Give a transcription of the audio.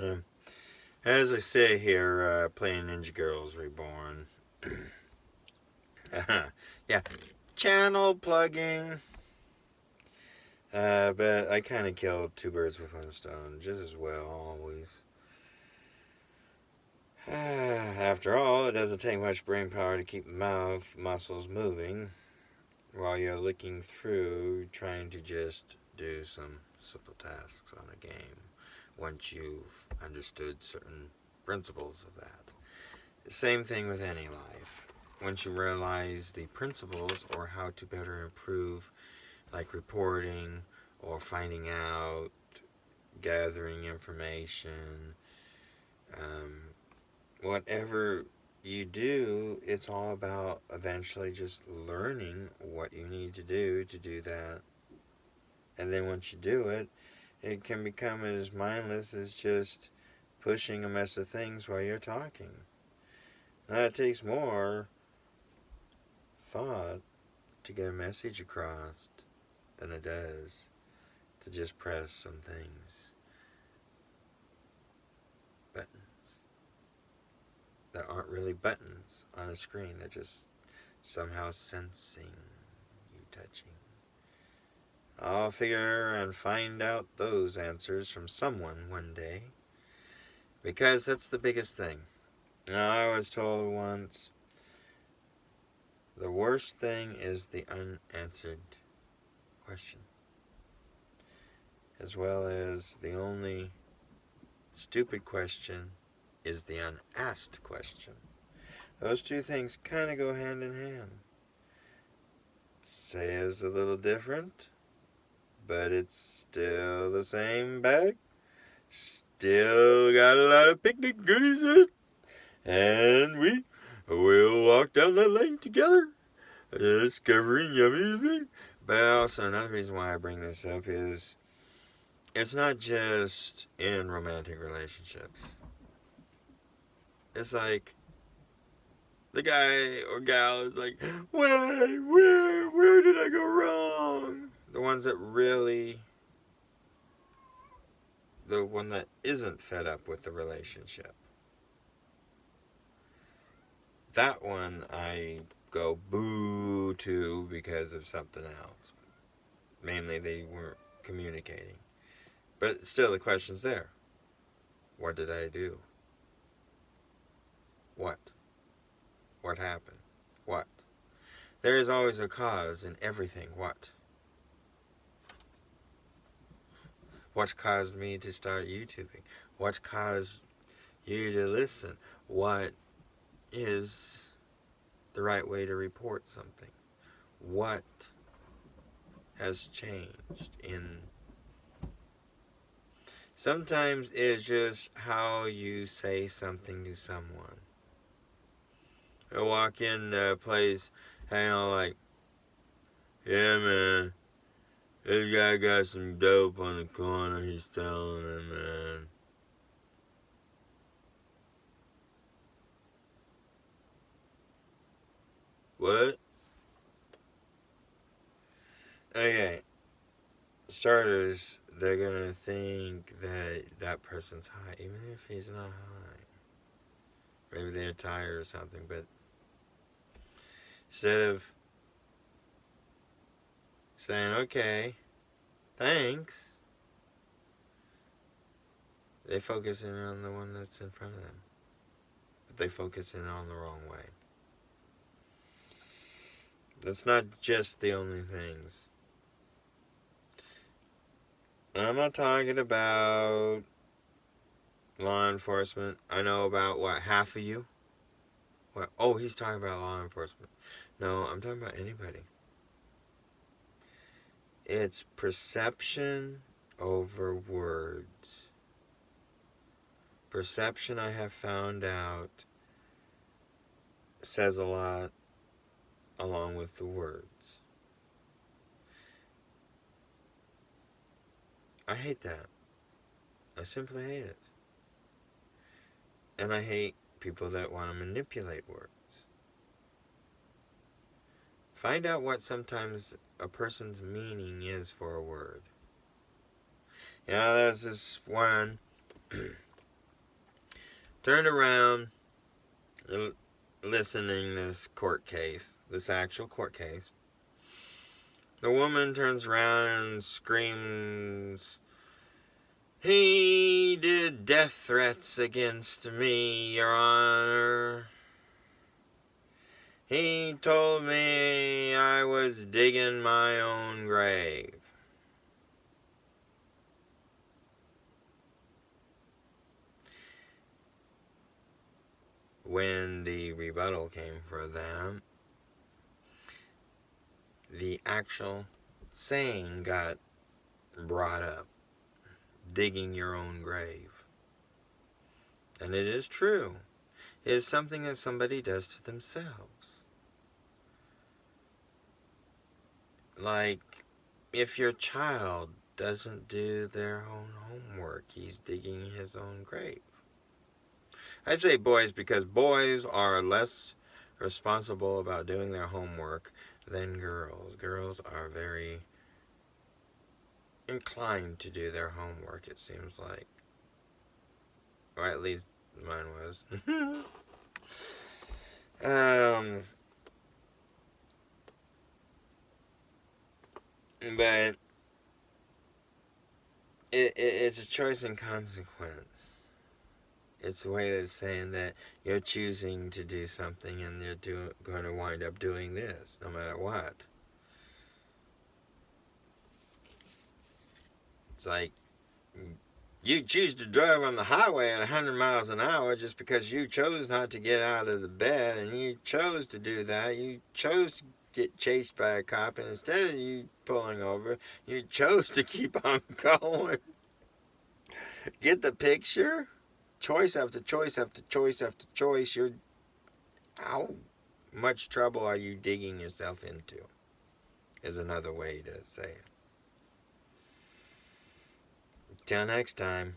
Um, as I sit here playing Ninja Girls Reborn, yeah, channel plugging. But I kind of killed two birds with one stone just as well, always. After all, it doesn't take much brain power to keep mouth muscles moving while you're looking through trying to just do some simple tasks on a game once you've understood certain principles of that. Same thing with any life. Once you realize the principles or how to better improve, like reporting or finding out, gathering information, um, whatever you do, it's all about eventually just learning what you need to do that. And then once you do it, it can become as mindless as just pushing a mess of things while you're talking. Now, it takes more thought to get a message across than it does to just press some things, buttons, that aren't really buttons on a screen. They're just somehow sensing you touching. I'll figure and find out those answers from someone one day, because that's the biggest thing. Now, I was told once, the worst thing is the unanswered question, as well as the only stupid question is the unasked question. Those two things kind of go hand in hand. Says a little different, but it's still the same bag. Still got a lot of picnic goodies in it. And we will walk down that lane together, discovering yummy food. But also, another reason why I bring this up is it's not just in romantic relationships. It's like the guy or gal is like, where did I go wrong? The ones that really, the one that isn't fed up with the relationship. That one I go boo to because of something else. Mainly they weren't communicating. But still the question's there. What did I do? What? What happened? What? There is always a cause in everything. What? What caused me to start YouTubing? What caused you to listen? What is the right way to report something? What has changed in... Sometimes it's just how you say something to someone. I walk in a place, like, yeah, man, this guy got some dope on the corner, he's selling it, man. What? Okay, starters, they're gonna think that that person's high, even if he's not high. Maybe they're tired or something, but instead of saying, okay, thanks, they focus in on the one that's in front of them. But they focus in on the wrong way. That's not just the only things. I'm not talking about law enforcement. I know about, half of you? What? Oh, he's talking about law enforcement. No, I'm talking about anybody. It's perception over words. Perception, I have found out, says a lot along with the words. I hate that. I simply hate it. And I hate people that want to manipulate words. Find out what sometimes a person's meaning is for a word. There's this one turned around, listening this court case, this actual court case. The woman turns around and screams, "He did death threats against me, Your Honor. He told me I was digging my own grave." When the rebuttal came for them, the actual saying got brought up. Digging your own grave. And it is true. It is something that somebody does to themselves. Like, if your child doesn't do their own homework, he's digging his own grave. I say boys because boys are less responsible about doing their homework than girls. Girls are very inclined to do their homework, it seems like. Or at least mine was. But it's a choice and consequence. It's a way of saying that you're choosing to do something and you're going to wind up doing this, no matter what. It's like, you choose to drive on the highway at 100 miles an hour just because you chose not to get out of the bed, and you chose to do that. You chose to get chased by a cop, and instead of you pulling over, you chose to keep on going. Get the picture? Choice after choice after choice after choice. How much trouble are you digging yourself into? Is another way to say it. Till next time.